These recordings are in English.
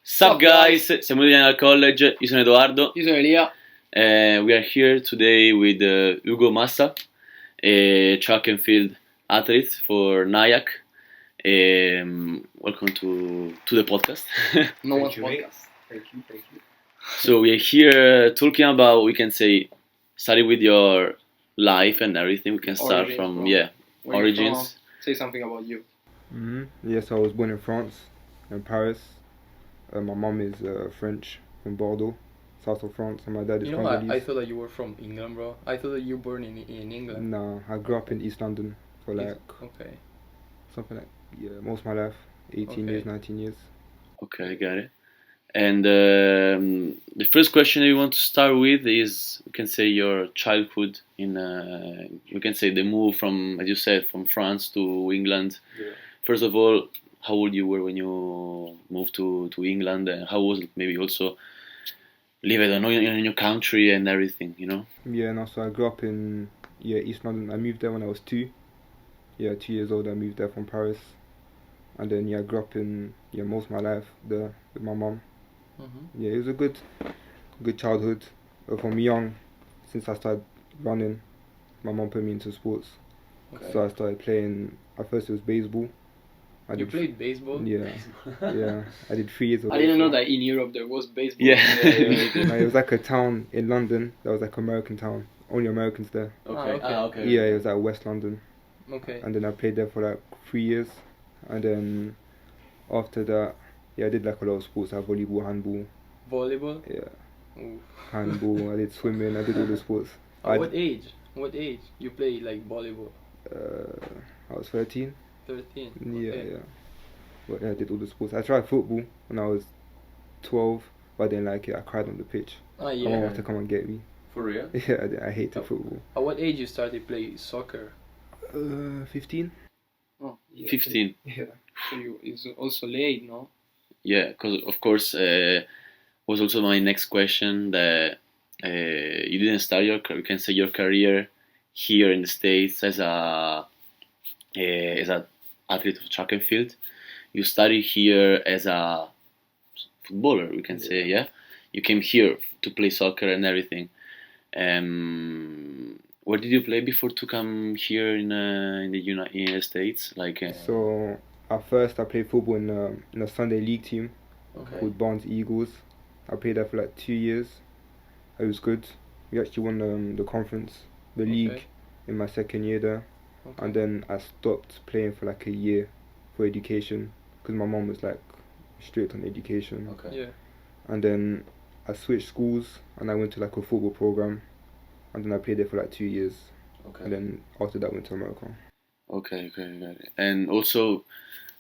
Sup guys, siamo di al college, io sono Edoardo. Io sono Elia. We are here today with HUGO MASSA, a track and field athlete for NIAC. Welcome to the podcast. No one's podcast. Thank you. So we are here talking about, we can say, starting with your life and everything. We can start from Where you're origins. from. Say something about you. Yes, I was born in France, in Paris. My mom is French, from Bordeaux, south of France, and my dad is Congolese. I thought that you were from England, bro. I thought that you were born in England. No, I grew up in East London for Okay. something like most of my life, 18 years, 19 years. Okay, got it. And the first question we want to start with is, we can say, your childhood in, we can say the move from, as you said, from France to England. Yeah. First of all, how old you were when you moved to England, and how was it maybe also live, I don't know, in a new country and everything, you know? Yeah, no, so I grew up in East London. I moved there when I was 2. 2 years old. I moved there from Paris, and then I grew up in most of my life there with my mom. Mm-hmm. It was a good childhood. From young, since I started running, my mom put me into sports. Okay. So I started playing. At first it was baseball. You played baseball? Yeah, yeah. I did 3 years of I didn't know that in Europe there was baseball. Yeah. It was like a town in London that was like an American town. Only Americans there. Okay. Yeah, it was like West London. Okay. And then I played there for like 3 years. And then after that, I did like a lot of sports, like volleyball, handball. Volleyball? Yeah. Ooh. Handball, I did swimming, I did all the sports. What age? What age you play like volleyball? I was 13. 13. Yeah, Okay. yeah. But I did all the sports. I tried football when I was 12, but I didn't like it. I cried on the pitch. My mom had to come and get me. For real? Yeah, I hated football. At what age you started play soccer? 15. Oh, yeah. 15. Yeah. So it's also late, no? Yeah, because of course was also my next question that you didn't start your, you can say, your career here in the States as a athlete of track and field. You studied here as a footballer, we can say, yeah. You came here to play soccer and everything. Where did you play before to come here in the United States? So at first I played football in a Sunday league team called Barnes Eagles. I played there for like 2 years. It was good. We actually won the conference, the league, in my second year there. Okay. And then I stopped playing for like a year for education because my mom was like strict on education. Okay. Yeah. And then I switched schools and I went to like a football program, and then I played there for like 2 years. Okay. And then after that went to America. Okay, got it. And also,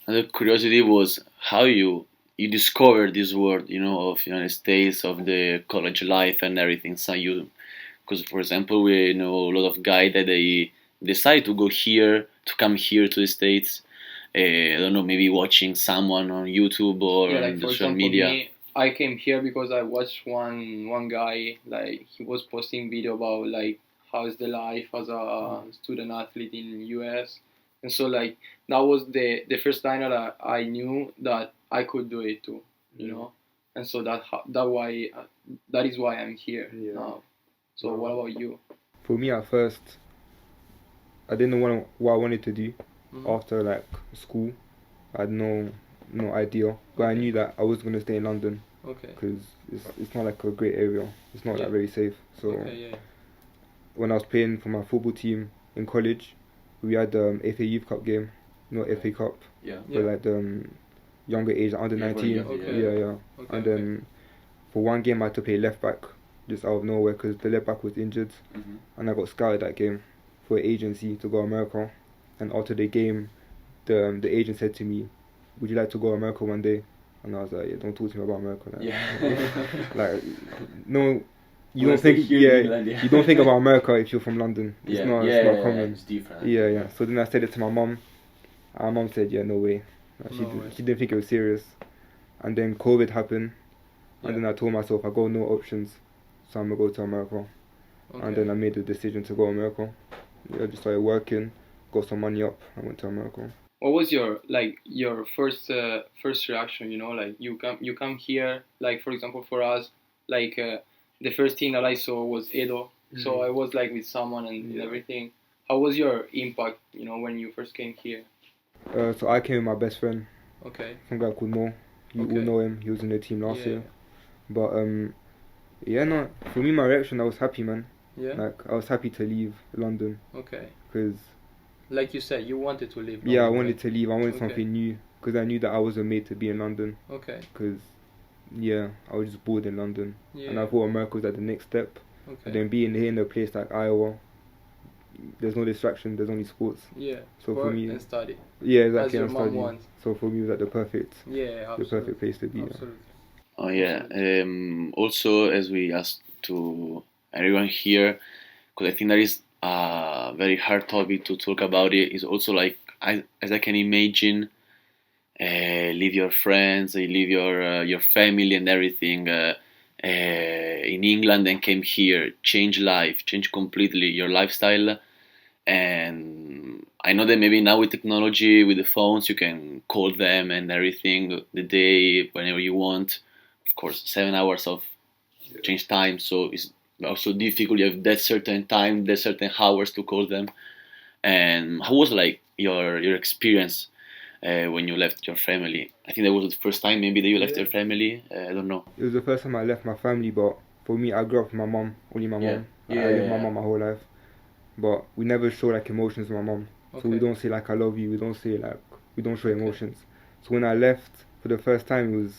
another curiosity was how you discovered this world, you know, of United States, of the college life and everything. So because for example, we know a lot of guys that they decide to come here to the States. I don't know, maybe watching someone on YouTube or on for social example, media. me, I came here because I watched one guy, like he was posting video about like how's the life as a student athlete in US, and so like that was the first time that I knew that I could do it too, you know, and so that is why I'm here now. So what about you? For me at first, I didn't know what I wanted to do after like school. I had no idea, but I knew that I was going to stay in London. Okay. Because it's not like a great area. It's not like very safe. So Okay, when I was playing for my football team in college, we had the FA Youth Cup game, FA Cup, for like the younger age, under 19. Okay. And then for one game I had to play left back, just out of nowhere, because the left back was injured, and I got scouted that game for an agency to go to America. And after the game, the agent said to me, "Would you like to go to America one day?" And I was like, "Yeah, don't talk to me about America." Like, no, you don't think, you don't think about America if you're from London. It's not common. It's different. Yeah. So then I said it to my mom. And my mom said, "Yeah, no way." She didn't think it was serious. And then COVID happened, and then I told myself I got no options, so I'm gonna go to America. And then I made the decision to go to America. I just started working, got some money up, and went to America. what was your first reaction? Like you come here, like for example for us, like the first thing that I saw was Edo, so I was like with someone and everything. How was your impact? When you first came here. So I came with my best friend, Okay. some guy called Mo. You all Okay. know him. He was in the team last Yeah. year. But yeah, no. For me, my reaction, I was happy, man. Yeah. Like I was happy to leave London Okay. because Like you said, you wanted to leave. yeah, I London, wanted right? to leave. I wanted Okay. something new because I knew that I wasn't made to be in London. Okay. Because yeah, I was just bored in London, Yeah. and I thought America was like the next step. Okay. And then being here in a place like Iowa, there's no distraction. There's only sports. Yeah. So Work for me, and study. yeah, As exactly. your I'm mom studying. wants. So for me, it was like the perfect Yeah. place to be. Yeah. Absolutely. Oh yeah. Also, as we asked to everyone here, because I think that is a very hard topic to talk about. It is also like as I can imagine, leave your friends, leave your family and everything in England and came here, change life, change completely your lifestyle. And I know that maybe now with technology, with the phones, you can call them and everything the day whenever you want. Of course, 7 hours of change time, so it's also difficult. You have that certain time, that certain hours to call them. And how was like your experience when you left your family? I think that was the first time maybe that you left your family. I don't know. It was the first time I left my family, but for me, I grew up with my mom, only my Yeah. mom. I lived with my mom my whole life, but we never show like emotions with my mom. So we Okay. don't say like I love you. We don't say like we don't show Okay. emotions. So when I left for the first time,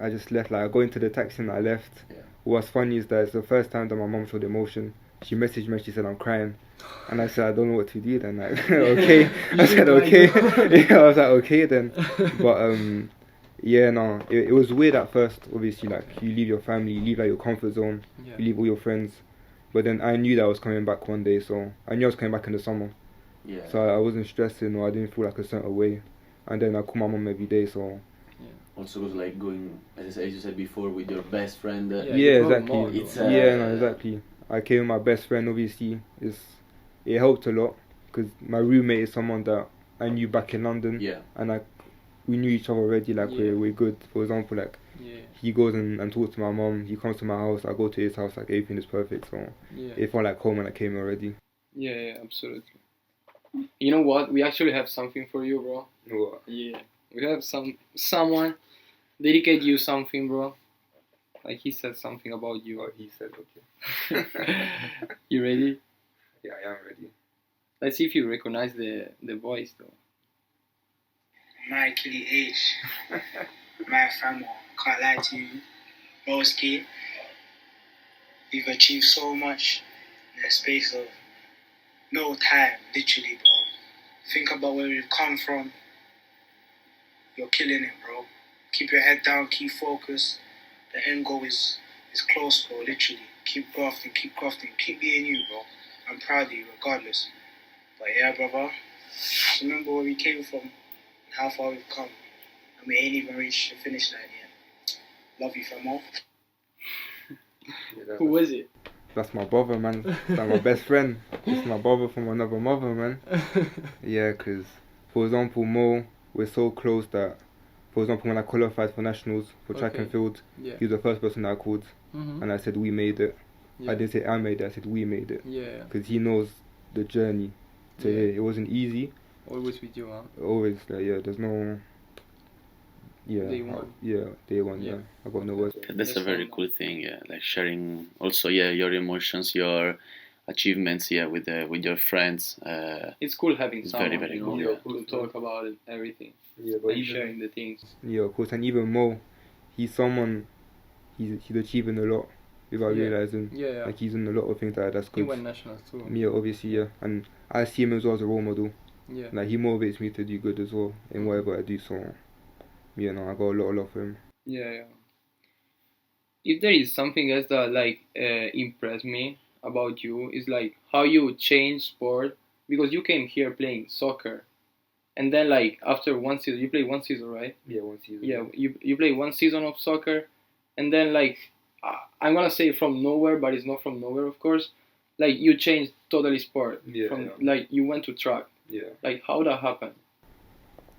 I just left. Like I got into the taxi and I left. Yeah. What's funny is that it's the first time that my mom showed emotion. She messaged me. She said I'm crying, and I said I don't know what to do. Then like okay, I said okay. Yeah, I was like okay then. But yeah, no, it was weird at first. Obviously, like you leave your family, you leave like your comfort zone, Yeah. you leave all your friends. But then I knew that I was coming back one day, so I knew I was coming back in the summer. Yeah. So I wasn't stressing or I didn't feel like a certain way. And then I call my mom every day, so Also, was like going, as you said before, with your best friend. Yeah, yeah, you grow exactly. more, It's, Yeah, no, exactly. I came with my best friend. Obviously, it helped a lot because my roommate is someone that I knew back in London, Yeah. and we knew each other already. Like Yeah. we're good. For example, like Yeah. he goes and talks to my mom. He comes to my house. I go to his house. Like everything is perfect. So Yeah. it felt like home when I came already. Yeah, absolutely. You know what? We actually have something for you, bro. What? Yeah. We have someone dedicate you something, bro. Like he said something about you. What he said. Okay. You ready? Yeah, I am ready. Let's see if you recognize the voice, though. My Killy H. My family. Can't lie to you. Broski, you've achieved so much in the space of no time, literally, bro. Think about where we've come from. You're killing it, bro. Keep your head down, keep focused. The end goal is close, bro, literally. Keep grafting, keep being you, bro. I'm proud of you, regardless. But yeah, brother, just remember where we came from and how far we've come. And we ain't even reached the finish line yet. Love you, famo. Yeah, Who was it? That's my brother, man. That's my best friend. It's my brother from another mother, man. Yeah, because, for example, Mo, we're so close that, for example, when I qualified for nationals for track and field, Yeah. he was the first person that I called. Mm-hmm. And I said, we made it. Yeah. I didn't say I made it, I said we made it. Yeah. Because he knows the journey to here. It wasn't easy. Always with you, huh? Always, like, yeah, there's no... Yeah, Day one. Day one, Yeah. yeah. I got no words. That's a very cool thing, yeah. Like sharing also, yeah, your emotions, your achievements, yeah, with your friends. It's cool having It's someone, very, very you know, cool, to talk about it, everything, Yeah, but and sharing the things. Yeah, of course, and even Mo, he's someone, he's achieving a lot without Yeah. realizing. Yeah. Like he's in a lot of things that's He good. went nationals too. Yeah, obviously, yeah, and I see him as well as a role model. Yeah. Like he motivates me to do good as well in whatever I do. So, yeah, no, I got a lot of love for him. Yeah. If there is something else that like impressed me about you is like how you change sport, because you came here playing soccer, and then like after one season you played one season, right? Yeah, one season. Yeah, you play one season of soccer, and then like I'm gonna say from nowhere, but it's not from nowhere, of course. Like you changed totally sport. Yeah, From yeah. like you went to track. Yeah. Like how that happened?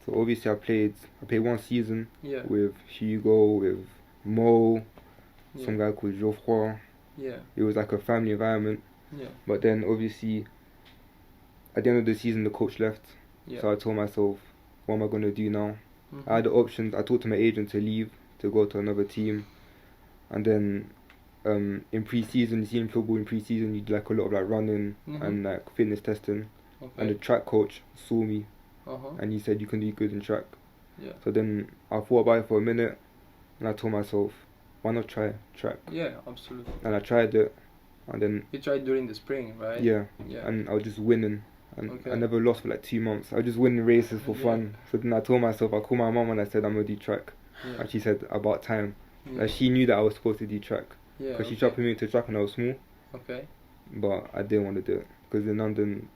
So obviously I played one season Yeah. with Hugo, with Mo, Yeah. some guy called Geoffroy. Yeah. It was like a family environment. Yeah. But then obviously at the end of the season the coach left. Yeah. So I told myself, what am I gonna do now? Mhm. I had the options. I talked to my agent to leave, to go to another team, and then in pre-season, you see in football in pre-season you do like a lot of like running Mhm. and like fitness testing. And the Okay. track coach saw me Uh-huh. and he said you can do good in track. Yeah. So then I thought about it for a minute and I told myself, why not try track? Yeah, absolutely. And I tried it, and then You tried during the spring, right? yeah, Yeah. and I was just winning. And Okay. I never lost for like 2 months. I was just winning races for Yeah. fun. So then I told myself, I called my mum and I said I'm gonna do track. Yeah. And she said about time. Yeah. Like she knew that I was supposed to do track. Yeah. Because she Okay. dropped me into track when I was small. Okay. But I didn't want to do it. Because in London,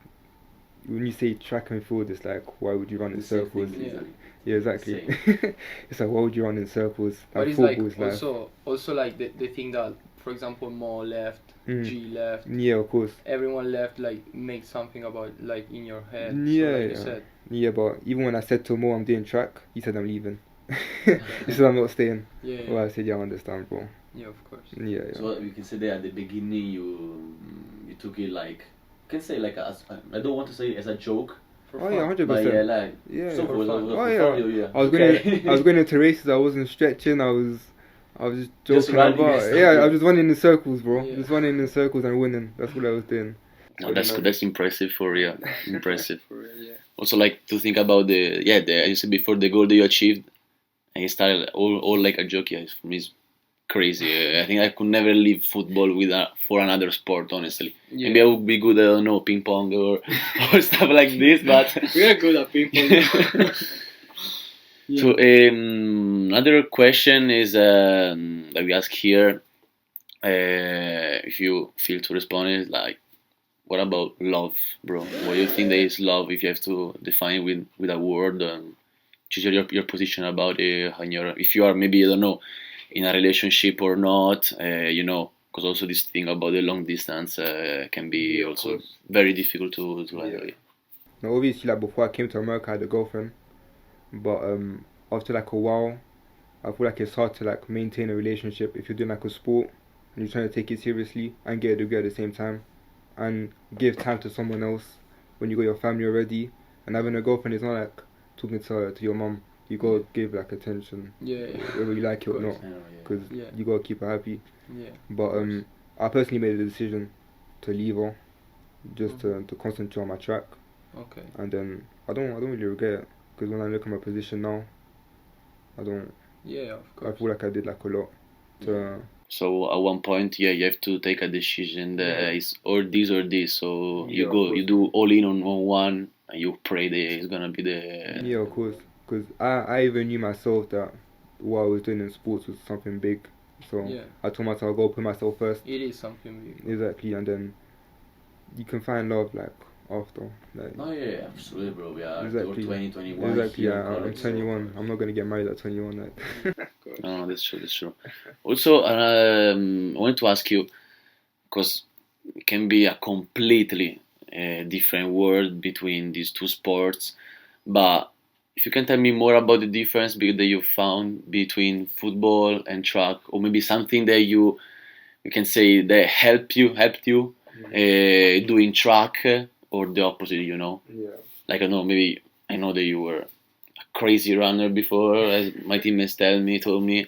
when you say track and field, it's like, why would you run in The same circles? thing, Yeah. literally. Yeah, exactly. Same. It's like, why would you run in circles? But it's football like is life. also like they think that, for example, Mo left, Mm. G left, Yeah, of course. everyone left, like make something about like in your head. Yeah, so, like you yeah. said. Yeah, but even when I said to Mo I'm doing track, he said I'm leaving. He said I'm not staying. Yeah. Yeah. Well, I said, yeah, I understand, bro. Yeah, of course. Yeah, yeah. So we can say that at the beginning you took it like, you can say like as, I don't want to say as a joke, For Oh fun. yeah, 100%. but yeah, like Yeah, so yeah. for fun. Oh yeah. yeah. I was going into races. I wasn't stretching. I was just Just joking running about. and stuff, Yeah, I yeah. was just running in circles, bro. Yeah. Just running in circles and winning. That's what I was doing. No, that's good. That's impressive for real. Impressive. For real, yeah. Also, like to think about the as you said before, the goal that you achieved, and you started all like a joke. Yeah, for me, it's crazy. I think I could never leave football for another sport. Honestly, Yeah. maybe I would be good at, I don't know, ping pong or or stuff like this. But We are good at ping pong. Yeah. so another question is that we ask here. If you feel to respond, is like, what about love, bro? What do you think that is love? If you have to define it with a word, choose your position about it. And if you are maybe, I don't know, in a relationship or not, because also this thing about the long distance can be Yeah, of also course. very difficult to handle. Yeah. Now, obviously, like before I came to America, I had a girlfriend, but after like a while, I feel like it's hard to like maintain a relationship if you're doing like a sport and you're trying to take it seriously and get a degree at the same time, and give time to someone else when you got your family already. And having a girlfriend is not like talking to your mom. You gotta give like attention, Yeah. whether you like it or Of not, course. because Yeah. you gotta keep her happy. Yeah. But I personally made a decision to leave her, just to concentrate on my track, Okay. and then I don't really regret it, because when I look at my position now, I don't. Yeah, of I course. feel like I did like a lot. To, So at one point, you have to take a decision that Yeah. is or this or this. So Yeah, of you do all in on one, and you pray that it's gonna be the yeah, of course, because I even knew myself that what I was doing in sports was something big. So Yeah. I told myself I'll go put myself first. It is something big. Exactly, and then you can find love like after. Like, Oh yeah, absolutely, bro. We are Exactly. 2021. exactly, here yeah, in I'm college, 21. I'm not gonna get married at 21. Like. No, that's true. That's true. Also, I wanted to ask you, because it can be a completely different world between these two sports, but if you can tell me more about the difference that you found between football and track, or maybe something that you can say that helped you doing track, or the opposite. Yeah. Like I know, maybe I know that you were a crazy runner before, as my teammates told me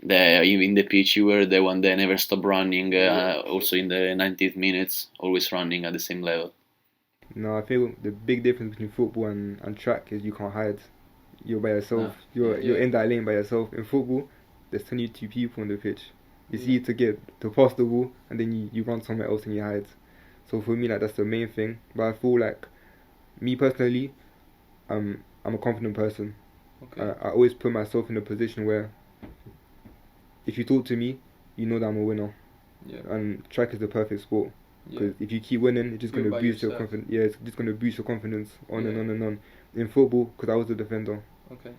that in the pitch you were the one that never stopped running. Also in the 90th minutes, always running at the same level. No, I feel the big difference between football and track is you can't hide. You're by yourself. You're Yeah. in that lane by yourself. In football, there's 22 people on the pitch. It's Yeah. easy to get to pass the ball, and then you run somewhere else and you hide. So for me, like that's the main thing. But I feel like me personally, I'm a confident person. Okay. I always put myself in a position where if you talk to me, you know that I'm a winner. Yeah. And track is the perfect sport. Yeah. Because if you keep winning, it's just You're going to by boost your yourself. confidence. Yeah, it's just going to boost your confidence on and Yeah. on and on. In football, because I was the defender, Okay.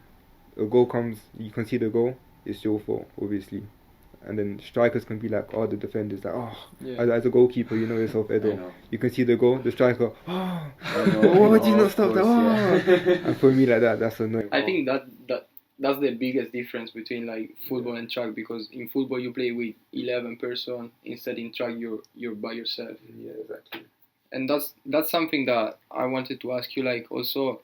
a goal comes, you can see the goal, it's your fault, obviously. and then strikers can be like, oh, the defender's like, oh, Yeah. as a goalkeeper, you know yourself, I Edo. know. You can see the goal, the striker, oh, I know, why I did you know, not of stop that? course, Oh. yeah. And for me, like that's annoying. I think that's the biggest difference between like football and track, because in football you play with 11 person, instead in track you're by yourself. Yeah, exactly. And that's something that I wanted to ask you, like also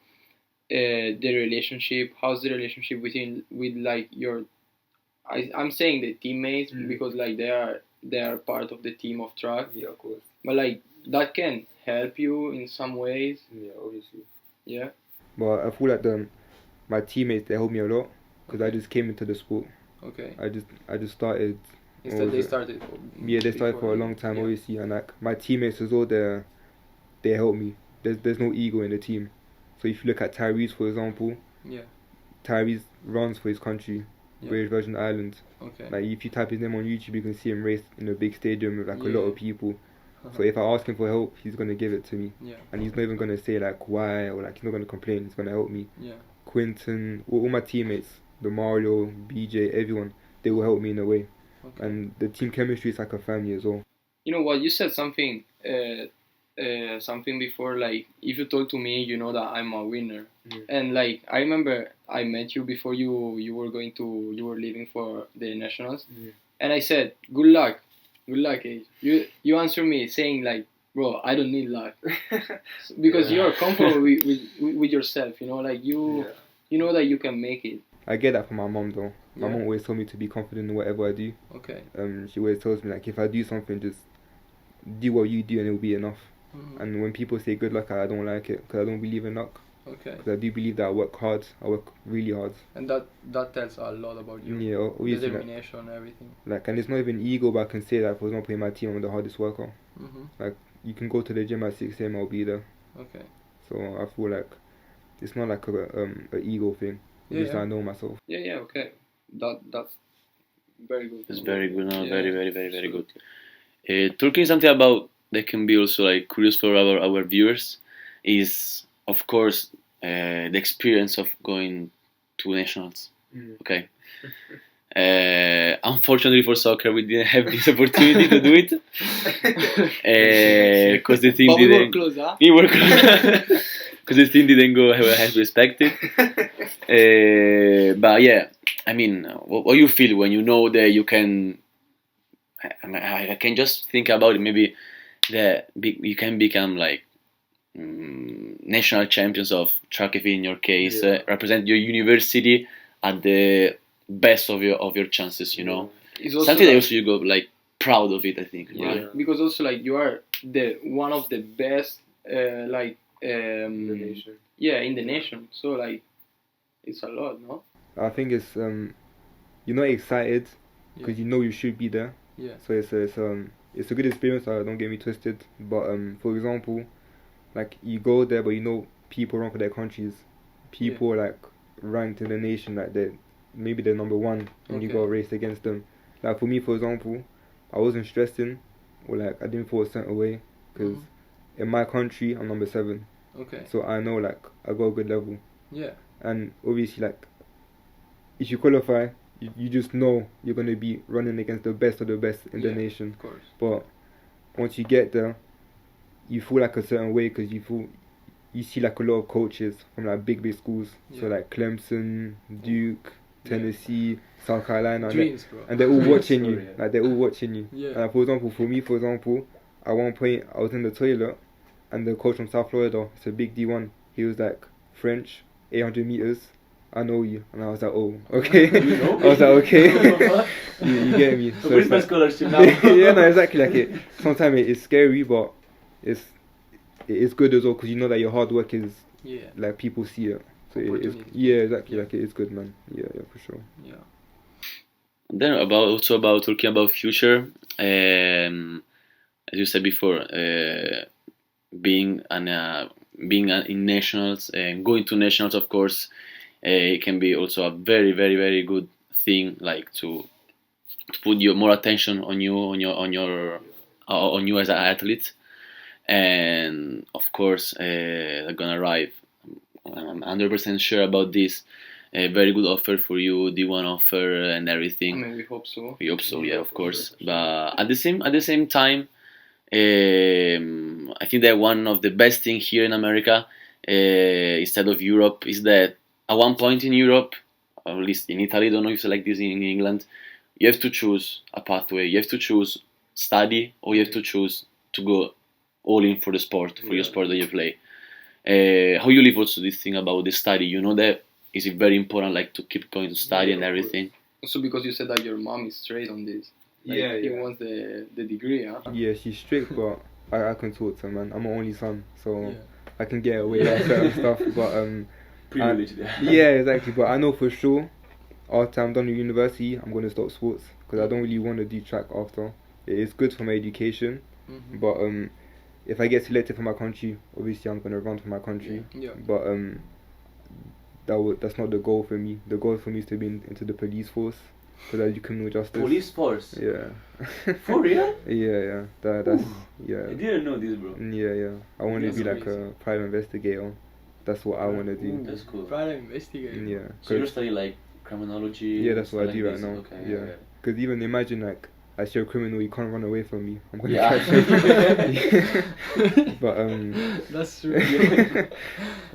the relationship. How's the relationship with like your I'm saying the teammates, because like they are part of the team of track, Yeah, of course. but like that can help you in some ways. Yeah, obviously. Yeah. But I feel like my teammates, they helped me a lot because I Okay. just came into the sport. Okay. I just started. Instead they was it? started. Yeah, they started for a long time, obviously, and like my teammates as well, they help me. There's no ego in the team. So if you look at Tyrese, for example, Yeah. Tyrese runs for his country, Yeah. British Virgin Islands. Okay. Like if you type his name on YouTube, you can see him race in a big stadium with like a lot Yeah. of people. So if I ask him for help, he's gonna give it to me, Yeah. and he's not even gonna say like why, or like he's not gonna complain. He's gonna help me. Yeah. Quinton, all my teammates, the Mario, BJ, everyone, they will help me in a way. Okay. And the team chemistry is like a family as well. You know what? You said something something before, like if you told to me, you know that I'm a winner. And like I remember I met you before you were leaving for the nationals. And I said good luck, eh. You answered me saying like, bro, I don't need luck. Because you're comfortable with yourself, you know, like you know that you can make it. I get that from my mom though. My Yeah. mom always told me to be confident in whatever I do. Okay. She always tells me like if I do something, just do what you do and it'll be enough. Mhm. And when people say good luck, I don't like it because I don't believe in luck. Okay. Because I do believe that I work hard. I work really hard. And that tells a lot about you. Yeah, obviously. Determination, everything. Like, and it's not even ego, but I can say that, for example, in my team, I'm the hardest worker. Mm-hmm. You can go to the gym at 6 a.m. I'll be there. Okay. So I feel like it's not like a ego thing. It's just Yeah. I know myself. Yeah. Okay. That's very good. It's very good, no? Yeah. Very, very, very, very good. Talking something about that can be also like curious for our viewers is, of course, the experience of going to nationals. Okay. Unfortunately for soccer, we didn't have this opportunity to do it because the team But we didn't. were close, huh? We were close because the team didn't go as we expected. But yeah, I mean, what you feel when you know that you can? I can just think about it. Maybe that you can become like national champions of track and field in your case, represent your university at the best of your chances. You know, It's also something that like- also you go like proud of it. I think. Yeah, Right? because also like you are the one of the best yeah, in the nation. So like it's a lot, no? I think it's you're not excited because you know you should be there. Yeah. So it's a good experience. Don't get me twisted. But for example, like you go there, but you know people run for their countries. People like ranked in the nation, like maybe they're number one, and you Okay. go race against them. Like for me, for example, I wasn't stressing, or like I didn't feel a certain way because in my country I'm number 7. Okay. So I know like I got a good level. Yeah. And obviously like if you qualify, you just know you're gonna be running against the best of the best in the nation. Of course. But once you get there, you feel like a certain way because you see like a lot of coaches from like big schools. So like Clemson, Duke, Tennessee, South Carolina, Dreams, bro. and they're all watching you. Sorry, Like they're all watching you. Yeah. For example, at one point I was in the toilet, and the coach from South Florida, it's a big D1. He was like, French, 800 meters. I know you, and I was like, oh, okay. You know I was like, okay. What? you get me. So So where's it's my like, scholarship now? yeah, no, exactly. Like it. Sometimes it's scary, but it's good as well because you know that your hard work is Yeah. like people see it. So it's Opportunity. yeah, exactly. Like it is good, man. Yeah, for sure. Yeah. Then about talking about future, as you said before, being in nationals and going to nationals, of course, it can be also a very, very, very good thing, like to put more attention on you as an athlete, and of course, they're gonna arrive. I'm 100% sure about this. a very good offer for you, D1 offer and I everything. mean, we hope so. We hope so, yeah, of For course. sure, for sure. But at the same time, I think that one of the best thing here in America, instead of Europe, is that at one point in Europe, or at least in Italy, I don't know if it's like this in England, you have to choose a pathway. You have to choose study, or you have to choose to go all in for the sport, for your sport that you play. How you live also this thing about the study? You know that is it very important, like to keep going to study and everything. Also, because you said that your mom is straight on this. Like, Yeah, he yeah. wants the degree, huh? Yeah, she's strict, but I can talk to her, man. I'm an only son, so Yeah. I can get away with certain stuff. But Privileged. yeah, exactly. But I know for sure, after I'm done with university, I'm gonna stop sports because I don't really want to do track after. It is good for my education, Mhm. but if I get selected for my country, obviously I'm gonna run for my country. Yeah. But that's not the goal for me. The goal for me is to be into the police force, because I do criminal justice. Police force. Yeah. For real? Yeah. That's yeah. I didn't know this, bro. Yeah. I want to That's be like crazy. a private investigator. That's what I want to do. That's cool. Private investigator. Yeah. So you're studying like criminology? Yeah, that's what I like do right this? now. Okay, Yeah. okay. Because even imagine like I see a criminal, you can't run away from me. I'm gonna Yeah. catch you. But That's true.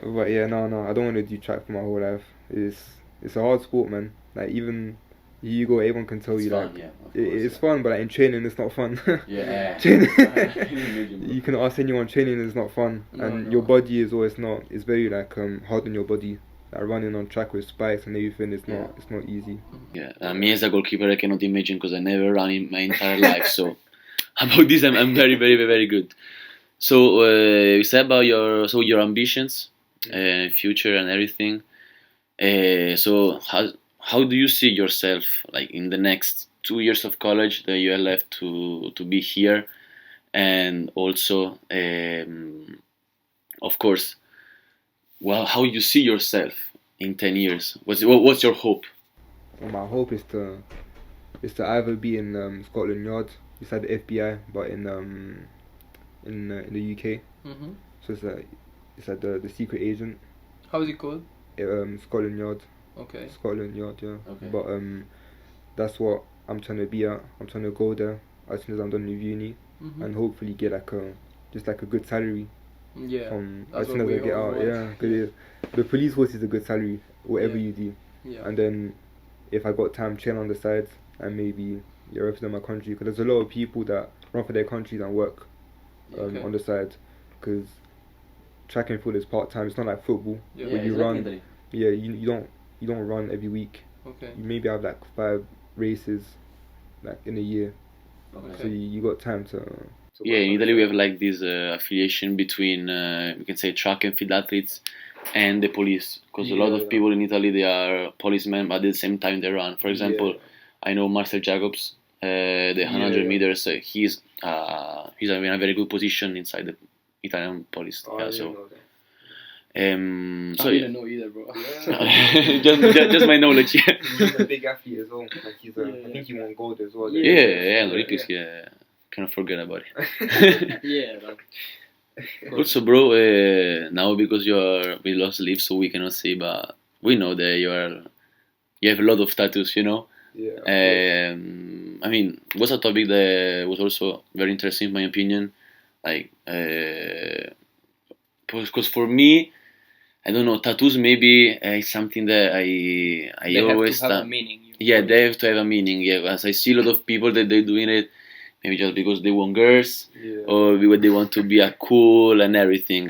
but yeah, no, I don't want to do track for my whole life. It's a hard sport, man. Like even HUGO, everyone can tell It's you fun, like yeah, of it's course, fun, but like in training it's not fun. Yeah. Training- I can imagine, bro. You can ask anyone, training is not fun, No, and no. your body is always not. It's very like hard on your body. Like running on track with spikes and everything, it's not easy. Yeah, me as a goalkeeper, I cannot imagine because I never run in my entire life. So about this, I'm very, very, very good. So you said about your ambitions, future and everything. So how do you see yourself like in the next 2 years of college that you are left to be here, and also of course, well, how you see yourself in 10 years? What's your hope? My hope is to either be in Scotland Yard, beside the FBI, but in the UK. Mhm. So it's like the secret agent, How is it called? Scotland Yard, Okay. Scotland Yard, yeah. Okay. But that's what I'm trying to be at. I'm trying to go there as soon as I'm done with uni, Mhm. and hopefully get like a good salary Yeah. from That's as soon what as I we get all out. want. Yeah, because the police force is a good salary, whatever Yeah. you do. Yeah. And then if I got time, train on the side and maybe represent my country, because there's a lot of people that run for their countries and work Okay. on the side, because track and field is part time. It's not like football Yeah. where you run. Yeah, you don't run every week. Okay. You maybe have like 5 races like in a year, so you got time to. Yeah, in Italy we have like this affiliation between we can say track and field athletes and the police, because a lot of people in Italy, they are policemen, but at the same time they run. For example, I know Marcel Jacobs, the 100 meters. He's in a very good position inside the Italian police. I So didn't know either, bro. just my knowledge. Yeah. He's a big athlete as well. Like I think he won gold as well. Yeah, Olympics. Yeah, cannot forget about it. Yeah. Like, Also, bro, now because we lost live, so we cannot see, but we know that you have a lot of tattoos, you know. Yeah. I mean, was a topic that was also very interesting, in my opinion. Like, because for me, I don't know, tattoos maybe is something that I they always have to have a meaning. yeah, they have to have a meaning. Yeah, as I see a lot of people that they're doing it, maybe just because they want girls, or because they want to be a cool and everything.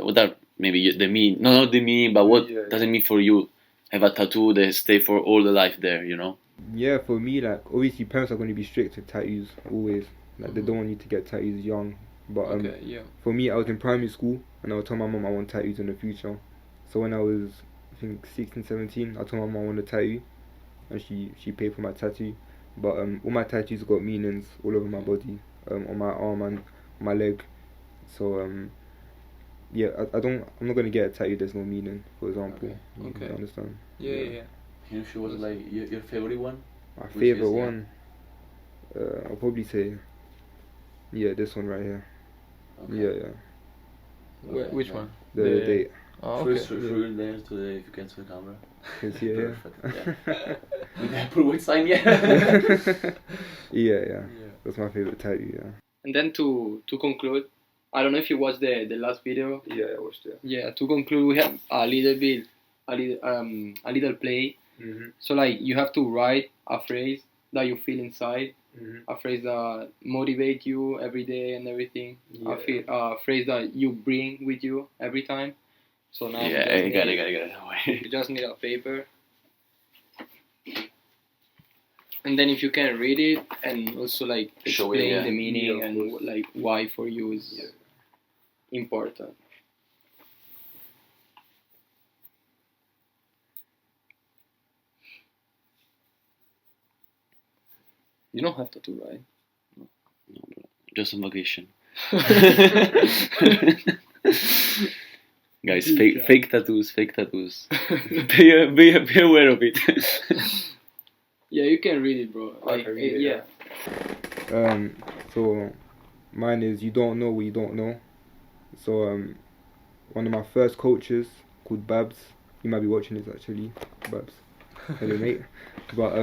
What are maybe the mean? No, not the mean, but what does it mean for you? Have a tattoo that stay for all the life there, you know? Yeah, for me, like obviously parents are going to be strict with tattoos always. Like they don't want you to get tattoos young. But for me, I was in primary school and I would tell my mom I want tattoos in the future. So when I was, I think 16, 17, I told my mom I want a tattoo, and she paid for my tattoo. But all my tattoos got meanings all over my body, on my arm and my leg. So yeah, I'm not gonna get a tattoo there's no meaning. For example, you understand? Yeah. Can you show us like your favorite one? My favorite one, I'll probably say, this one right here. Which one? The date. Oh, okay. Show your names to if you can to the camera. You can see it Perfect. With the approval sign, yeah. here. Yeah. That's my favorite tattoo. Yeah. And then to conclude, I don't know if you watched the last video. Yeah, I watched it. Yeah. To conclude, we have a little play. Mhm. So like you have to write a phrase that you feel inside, Mhm. a phrase that motivate you every day and everything. Yeah. A phrase that you bring with you every time. So now Yeah, I got it. you just need a paper. And then if you can read it and also like Show it, explain yeah. the meaning Yeah, of and course. like why for you is Yeah. important. You don't have to write. Just on vacation. Guys, fake tattoos. Be aware of it. Yeah, you can read it, bro. I Like can read it, yeah. So mine is you don't know what you don't know. So one of my first coaches called Babs. You might be watching this actually, Babs. Hello mate. But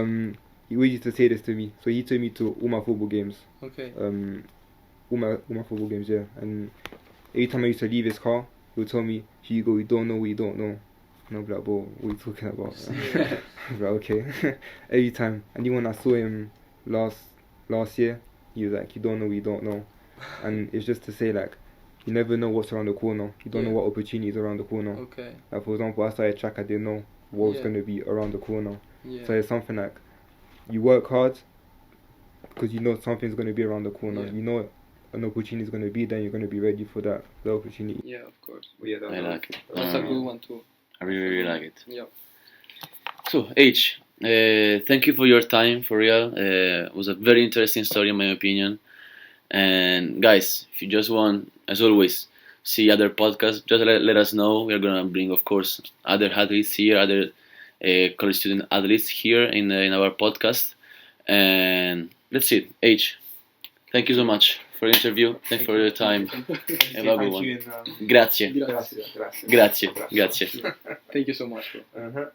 he always used to say this to me. So he took me to all my football games. Okay. All my football games, yeah. And every time I used to leave his car, he would tell me, "Hugo, you don't know what you don't know." And I'm like, "Bro, what are you talking about?" I'm like, okay. Every time. And even when I saw him last year, he was like, "You don't know what you don't know." And it's just to say like, you never know what's around the corner. You don't know what opportunities are around the corner. Okay. Like for example, I started track, I didn't know what was Yeah. gonna be around the corner. Yeah. So it's something like, you work hard because you know something's gonna be around the corner. Yeah. You know an opportunity is gonna be there. You're gonna be ready for the opportunity. Yeah, of course. Yeah, I like it. That's a good one too. I really like it. Yeah. So, H, thank you for your time, for real. It was a very interesting story, in my opinion. And guys, if you just want, as always, see other podcasts, just let us know. We're gonna bring, of course, other athletes here, other college student athletes here in our podcast. And that's it. H, thank you so much for the interview. Thank you for your time. Have a good one. Grazie. Grazie. Grazie. Grazie. Thank you so much, bro. Uh-huh.